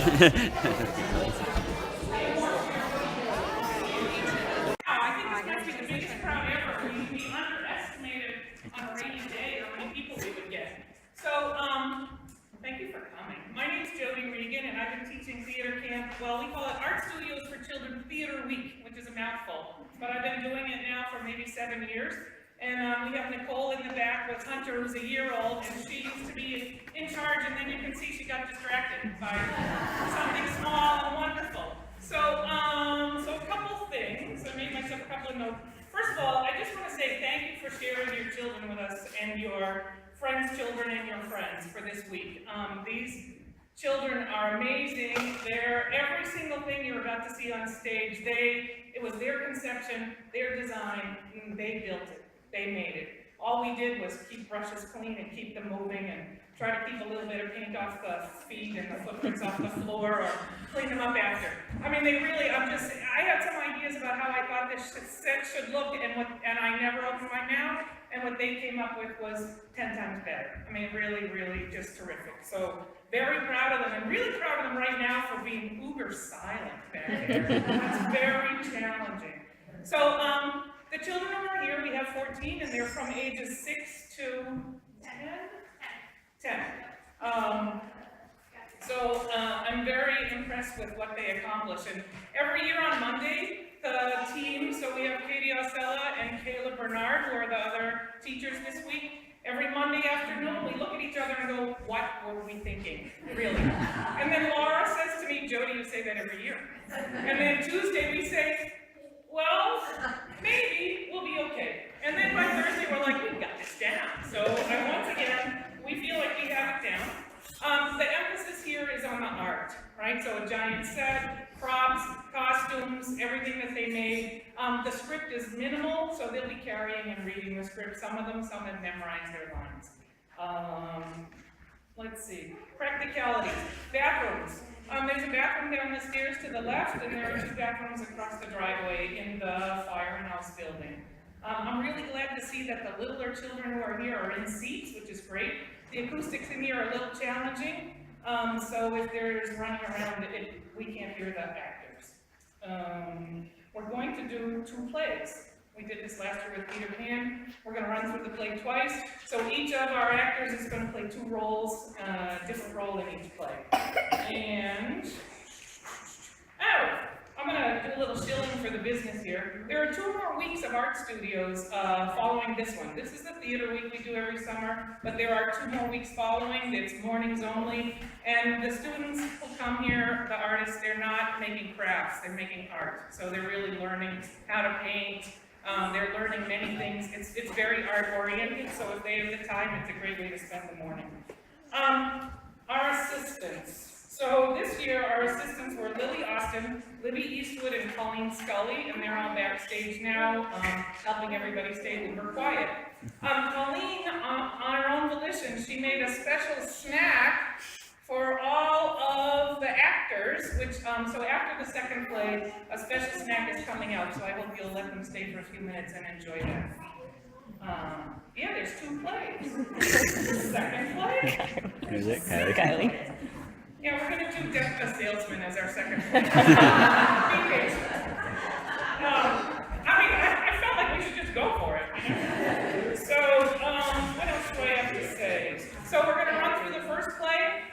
I think this might be the biggest crowd ever. We underestimated on a rainy day how many people we would get. So, thank you for coming. My name's Jody Regan, and I've been teaching theater camp. Well, we call it Art Studios for Children Theater Week, which is a mouthful. But I've been doing it now for maybe 7 years. And we have Nicole in the back with Hunter, who's a year-old, and she used to be in charge, and then you can see she got distracted by something small and wonderful. So a couple things. I made myself a couple of notes. First of all, I just want to say thank you for sharing your children with us and your friends' children and your friends for this week. These children are amazing. They're every single thing you're about to see on stage. It was their conception, their design, and they built it. They made it. All we did was keep brushes clean and keep them moving and try to keep a little bit of paint off the feet and the footprints off the floor or clean them up after. I mean, they really, I had some ideas about how I thought this set should look and I never opened my mouth, and what they came up with was 10 times better. I mean, really, really just terrific. So very proud of them, and really proud of them right now for being uber silent back there. That's very challenging. So, the children who are here, we have 14, and they're from ages 6 to 10. I'm very impressed with what they accomplish. And every year on Monday, the team, so we have Katie Osella and Kayla Bernard, who are the other teachers this week. Every Monday afternoon, we look at each other and go, what were we thinking, really? And then Laura says to me, Jody, you say that every year. And then Tuesday, we say, well, maybe we'll be okay. And then by Thursday, we're like, we've got this down. So once again, we feel like we have it down. The emphasis here is on the art, right? So a giant set, props, costumes, everything that they made. The script is minimal, so they'll be carrying and reading the script. Some have memorized their lines. Let's see, practicalities, bathrooms. There's a bathroom down the stairs to the left, and there are 2 bathrooms across the driveway in the firehouse building. I'm really glad to see that the littler children who are here are in seats, which is great. The acoustics in here are a little challenging, so if there's running around, we can't hear the actors. We're going to do 2 plays. We did this last year with Peter Pan. We're going to run through the play twice. So each of our actors is going to play 2 roles, different role in each play. And, I'm going to do a little shilling for the business here. There are 2 more weeks of art studios following this one. This is the theater week we do every summer, but there are 2 more weeks following. It's mornings only. And the students who come here, the artists, they're not making crafts, they're making art. So they're really learning how to paint. They're learning many things. It's very art-oriented, so if they have the time, it's a great way to spend the morning. Our assistants. So this year, our assistants were Lily Austin, Libby Eastwood, and Colleen Scully, and they're all backstage now, helping everybody stay uber quiet. Colleen, on her own volition, she made a special snack for all of the actors, which, so after the second play, a special snack is coming out, so I hope you'll let them stay for a few minutes and enjoy that. Yeah, there's 2 plays. Second play. Is it Kylie? Yeah, we're going to do Death of a Salesman as our second play. Be patient. I felt like we should just go for it. You know? So, what else do I have to say? So we're going to run through the first play,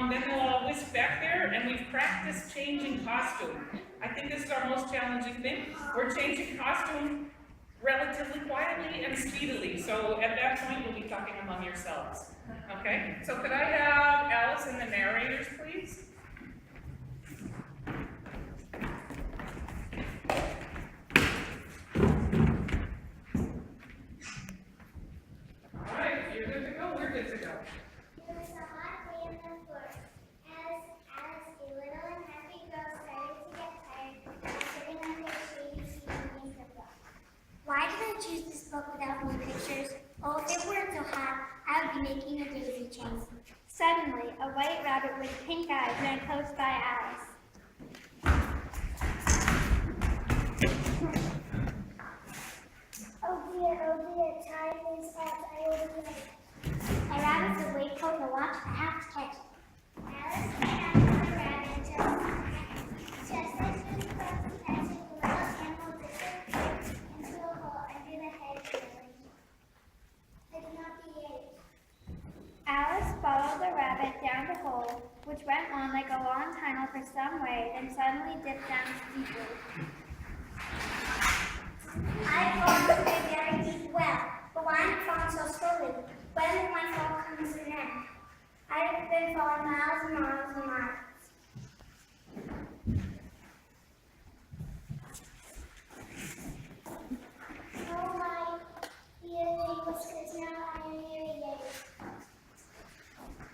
then we'll all whisk back there, and we've practiced changing costume. I think this is our most challenging thing. We're changing costume relatively quietly and speedily, so at that point you'll be talking among yourselves. Okay, so could I have Alice and the narrators, please? All right, if you're good to go, we're good to go. There was a hot day in the forest. As a little and happy girl started to get tired of sitting under a shady tree reading her book. Why did I choose this book without any pictures? Oh, if it weren't so hot, I would be making a daisy chain. Suddenly, a white rabbit with pink eyes ran close by Alice. Oh dear, time is up. I will be late. A rabbit's a great coat to watch, perhaps catch it. Alice ran after the rabbit the hole, which went on like a long tunnel for some way, then suddenly dipped down steeply. I've fallen into a very deep well, but why am I falling so slowly? When will my fall come to an end? I've been falling miles and miles and miles. Oh my dear whiskers, now I am nearly late.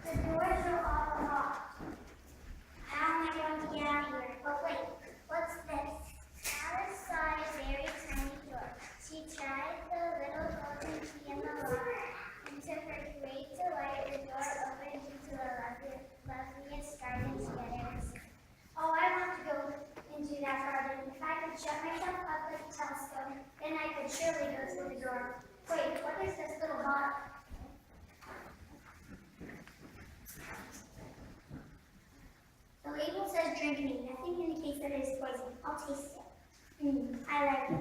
The doors are all locked. How am I going to get out of here? Oh wait, what's this? Alice saw a very tiny door. She tried the little golden key in the lock, and to her great delight, the door opened into the loveliest garden she had ever seen. Oh, I want to go into that garden. If I could shut myself up like a telescope, then I could surely go through the door. Wait, what is this little bottle? The label says drink me. Nothing indicates that it is poison. I'll taste it. I like it.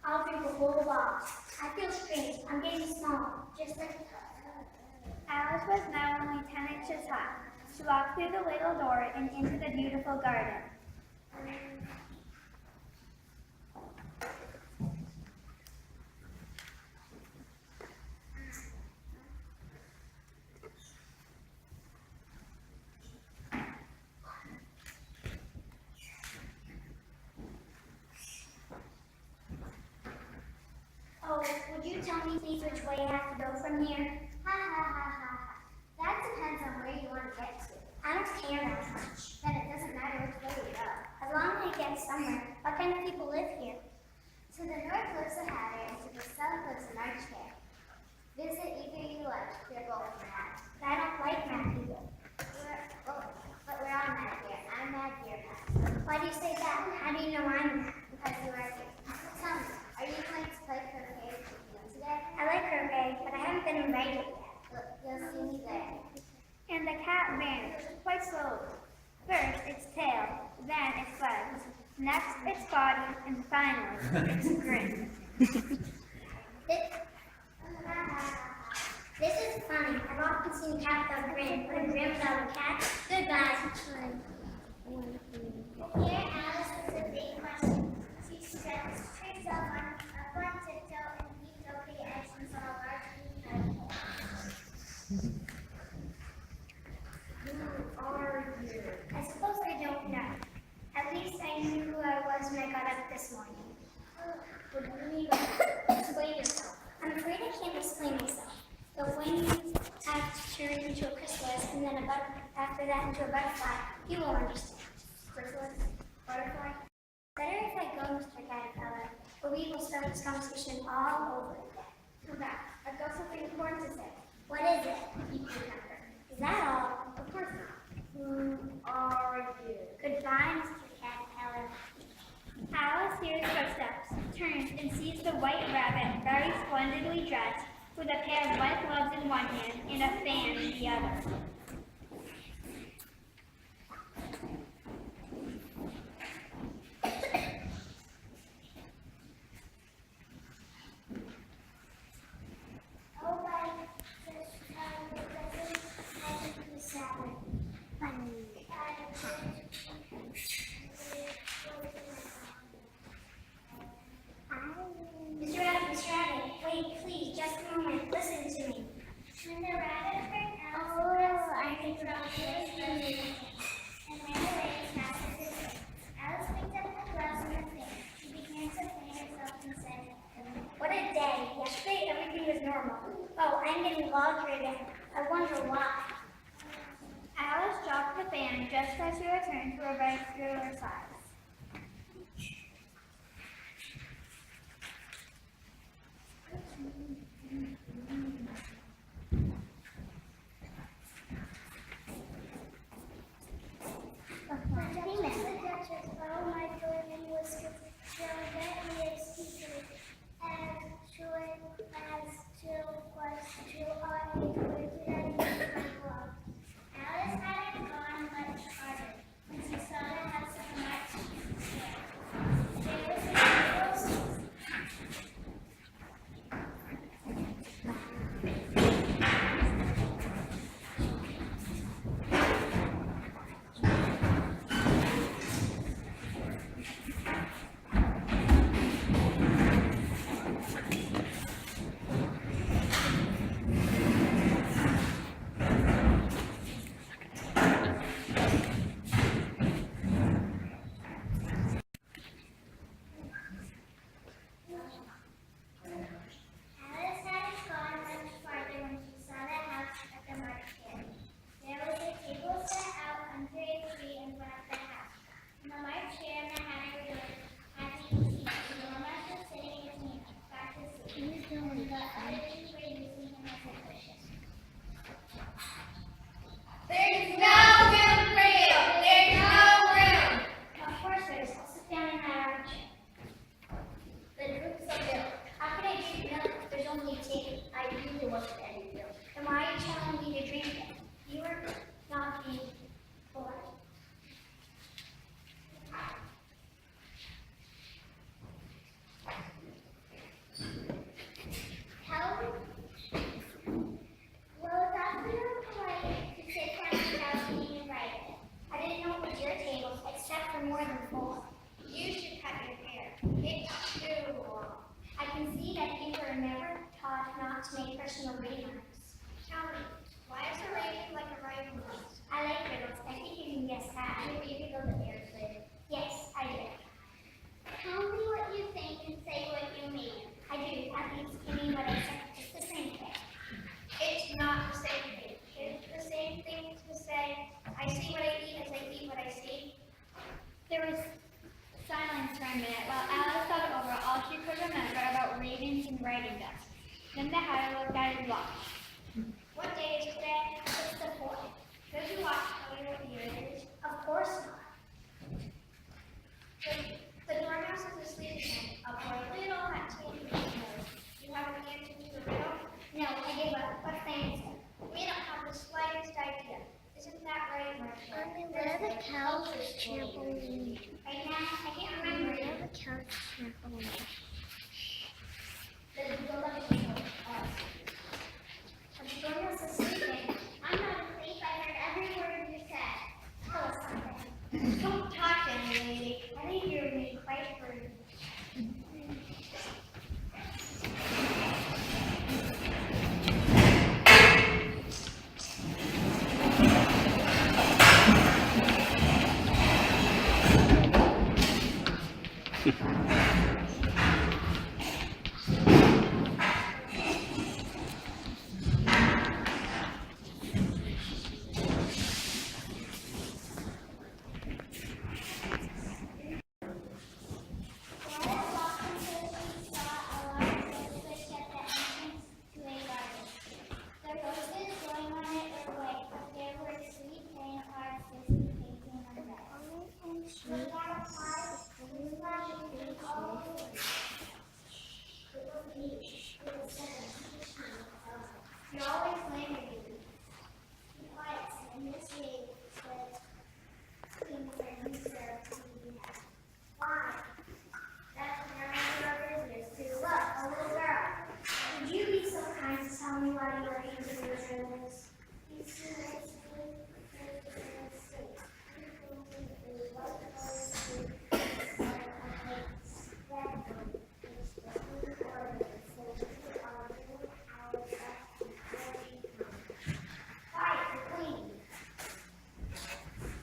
I'll drink the whole bottle. I feel strange. I'm getting small. Just like Alice was now only 10 inches high. She walked through the little door and into the beautiful garden. Oh, would you tell me please which way I have to go from here? Ha ha ha ha ha. That depends on where you want to get to. I don't care that much. Then it doesn't matter which way we go. As long as I get somewhere. What kind of people live here? To the north lives a hatter, and to the south lives an arch hare. Visit either you like. They're both mad. But I don't like mad people. But we're all mad here. I'm mad here. Why do you say that? How do you know I'm mad? Because you are here. Tell me, are you going to play croquet with me today? I like croquet, but I haven't been invited yet. Look, you'll see me there. And the cat vanished, quite slowly. First its tail, then its legs, next its body, and finally its grin. This is funny. I've often seen a cat without a grin, but a grin without a cat? Goodbye. Here, Alice is a big question. She stretched herself up on tiptoe and peeped over the edge and saw a large green hole. Who are you? I suppose I don't know. At least I knew who I was when I got up this morning. What do you mean by that? Explain yourself. I'm afraid I can't explain myself. But when you have to turn into a chrysalis and then after that into a butterfly, you will understand. Chrysalis? Butterfly? Better if I go, Mr. Caterpillar, or we will start this conversation all over again. Come back. I've got something important to say. What is it? Keep your temper. Is that all? Of course not. Who are you? Goodbye, Mr. Caterpillar. Alice hears footsteps, turns, and sees the white rabbit, very splendidly dressed, with a pair of white gloves in one hand and a fan in the other. Mr. Rabbit, wait, please, just a moment. Listen to me. When the rabbit heard Alice, I think about this and ran away as fast as it could. Alice picked up the gloves and her fan. She began to fan herself and said, "What a day! Yesterday everything was normal. Oh, I'm getting larger again. I wonder why." Alice dropped the fan just as she returned to her regular size. Oh, my golden whiskers, so very secret, as true as true was true on a good and glove. Alice hadn't gone much farther when she saw the house of March more than 4. You should cut your hair. It's too long. I can see that you were never taught not to make personal remarks. Tell me, why is a lady like a writing list? I like riddles. I think you can guess that. Maybe you could go to airplane. Yes, I did. Tell me what you think and say what you mean. I do. That means you mean what I said. It's the same thing. It's not the same thing. It's the same thing to say, I see what I eat as I eat what I see. There was silence for a minute while Alice thought over all she could remember about ravens and writing desks. Then the Hatter looked at his watch. What day is today? It's the 4th. Does your watch tell you what year it is? Of course not. The dormouse is asleep again. A poor little tiny nose. You have an answer to the riddle? No, I give up. What's the answer? We don't have the slightest idea. Isn't that right, Marcia? Where are the cows trampoline? Right now, I can't remember. Where are the cows trampoline? The dormouse is sleeping. I'm not asleep. I heard every word you said. Tell us something. Don't talk to me, lady. I think you're being quite rude. You always blame me. Be quiet, and this way the things that you serve to be had. Why? That's none of your business too. Look, a little girl. Would you be so kind to tell me why you are using your service? You see, it's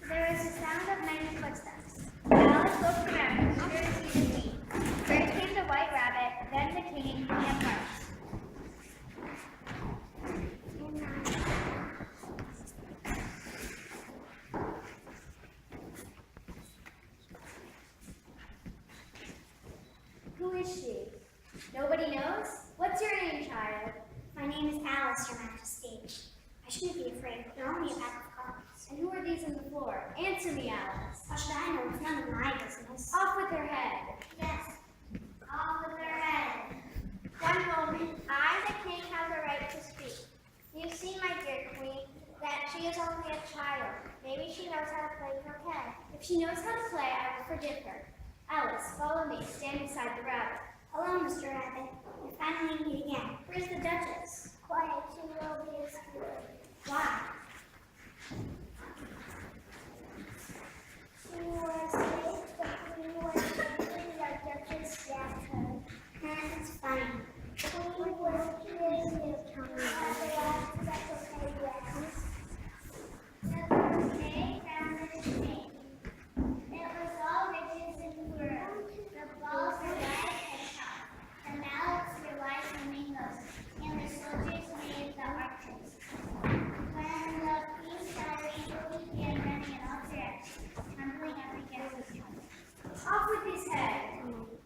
There was the sound of many footsteps. Alice looked around, eager to see the queen. First came the white rabbit, then the king and queen of hearts. Who is she? Nobody knows? What's your name, child? My name is Alice, Your Majesty. I shouldn't be afraid. They're only a pack of cards. And who are these on the floor? Answer me, Alice. How should I know? It's none of my business. Off with her head. Yes. Off with her head. One moment. I, the king, have the right to speak. You see, my dear queen, that she is only a child. Maybe she knows how to play croquet. If she knows how to play, I will forgive her. Alice, follow me. Stand beside the rabbit. Hello, Mr. Rabbit. We finally meet again. Where's the Duchess? Quiet, she will be excluded. Why? She was late, but we were thinking that Duchess stabbed her. That's funny. We were curious to tell me that. That's okay, yes. That's okay, found this thing. It was all riches and pearls. The balls were white and tough. The mallets were white flamingos, and the soldiers made the archers. When the queen started, we began running in all directions, tumbling up against each other. Off with his head!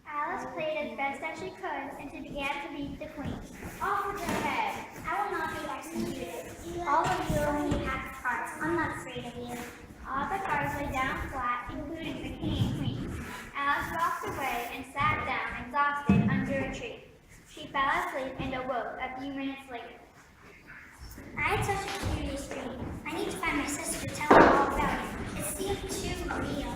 Alice played as best as she could, and she began to beat the queen. Off with her head! I will not be executed. All of you only have cards. I'm not afraid of you. All the cards lay down flat, including the king and queen. Alice walked away and sat down, exhausted, under a tree. She fell asleep and awoke a few minutes later. I had such a curious dream. I need to find my sister to tell her all about it. It seemed too real.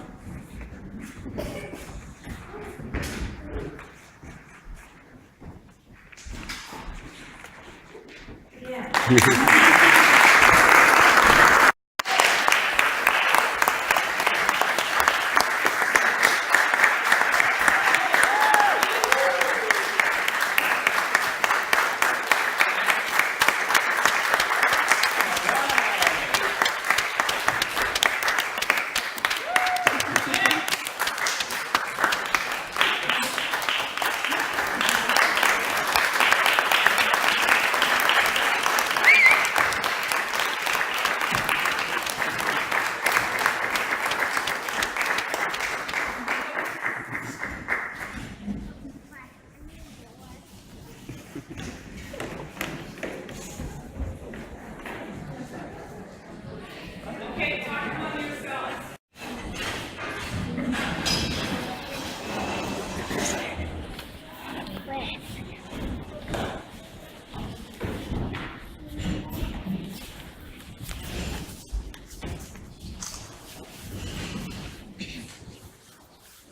Okay, talk among yourselves.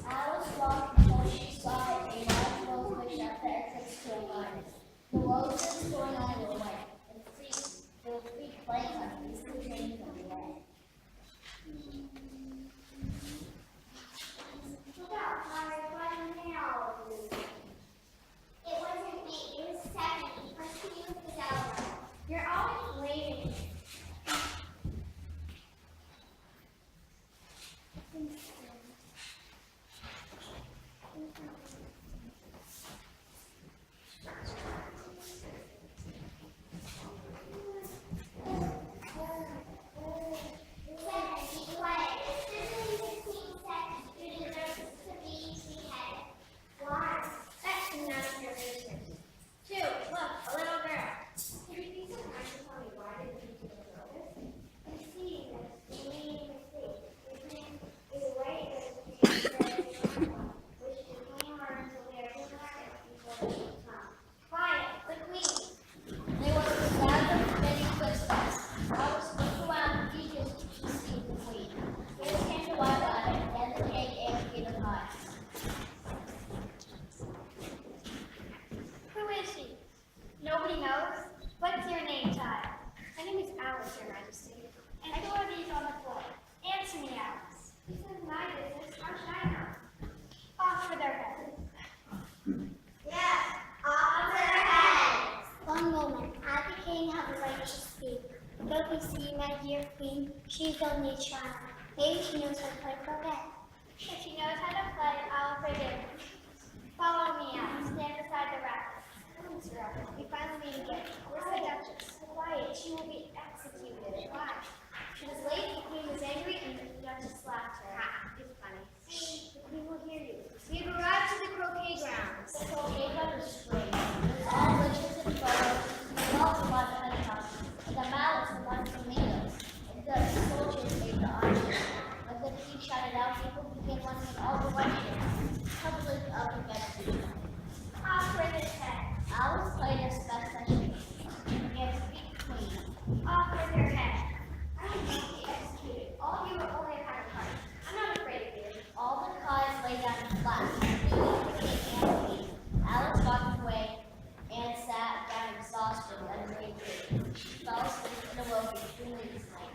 Alice walked until she saw a large rose bush at the entrance to a garden. The roses growing on the way. There were three playing on these containing the way. Look out, Mary, what now? It wasn't me, it was Stephanie. Let's see you with the Zelda. You're always waiting. Nobody knows? What's your name, child? My name is Alice, Your Majesty. And who are these on the floor? Answer me, Alice. This is my business. How should I know? Off with their heads. Yes, off with their heads. One moment. I, the king, have the right to speak. Don't you see, my dear queen? She is only a child. Maybe she knows how to play croquet. If she knows how to play, I'll forgive her. Follow me, Alice. Stand beside the rabbit. Mr. Robert, we finally meet again. Where's the Duchess? Quiet, she will be executed. Why? She was late, the queen was angry, and the Duchess slapped her. Ha, it's funny. See, the queen will hear you. We have arrived to the croquet grounds. The croquet ground is strange. There's all bushes and photos, and lots of lots of honeycombs, and the mallets and lots of tomatoes. And the soldiers made the archers. When the king shouted out, people began wanting all the white shirts. Public up against each other. Off with his head. Alice played as best as she could. Against the queen. Off with her head. I will not be executed. All of you are only a kind of heart. I'm not afraid of you. All the cards lay down flat, leaving the king and the queen. Alice walked away and sat down exhausted and raging. She fell asleep and awoke extremely dismayed.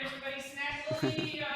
Everybody snack.